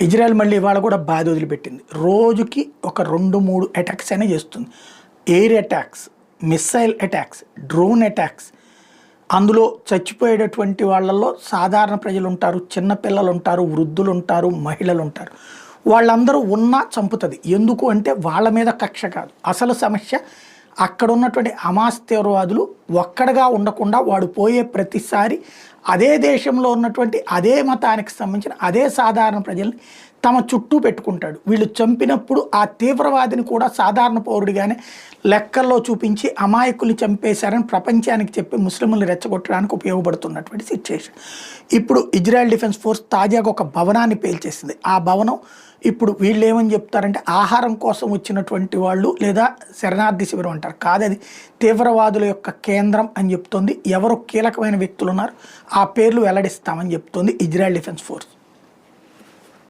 Israel మళ్ళీ ఇవాళ కూడా బాధ వదిలిపెట్టింది. రోజుకి ఒక 2-3 అటాక్స్ అయినా చేస్తుంది. Air attacks, missile attacks, drone attacks. అందులో చచ్చిపోయేటటువంటి వాళ్ళల్లో సాధారణ ప్రజలు ఉంటారు, చిన్నపిల్లలు ఉంటారు, వృద్ధులు ఉంటారు, మహిళలు ఉంటారు. వాళ్ళందరూ ఉన్నా చంపుతుంది. ఎందుకు అంటే వాళ్ళ మీద కక్ష కాదు. అసలు సమస్య అక్కడ ఉన్నటువంటి హమాస్ తీవ్రవాదులు ఒక్కడగా ఉండకుండా వాడు పోయే ప్రతిసారి అదే దేశంలో ఉన్నటువంటి అదే మతానికి సంబంధించిన అదే సాధారణ ప్రజల్ని తమ చుట్టూ పెట్టుకుంటాడు. వీళ్ళు చంపినప్పుడు ఆ తీవ్రవాదిని కూడా సాధారణ పౌరుడిగానే లెక్కల్లో చూపించి అమాయకుల్ని చంపేశారని ప్రపంచానికి చెప్పి ముస్లింలను రెచ్చగొట్టడానికి ఉపయోగపడుతున్నటువంటి సిచ్యుయేషన్. ఇప్పుడు ఇజ్రాయెల్ డిఫెన్స్ ఫోర్స్ తాజాగా ఒక భవనాన్ని పేల్చేసింది. ఆ భవనం ఇప్పుడు వీళ్ళు ఏమని చెప్తారంటే ఆహారం కోసం వచ్చినటువంటి వాళ్ళు లేదా శరణార్థి శిబిరం అంటారు. కాదది తీవ్రవాదుల యొక్క కేంద్రం అని చెప్తోంది. ఎవరు కీలకమైన వ్యక్తులు ఉన్నారు ఆ పేర్లు వెల్లడిస్తామని చెప్తోంది ఇజ్రాయెల్ డిఫెన్స్ ఫోర్స్.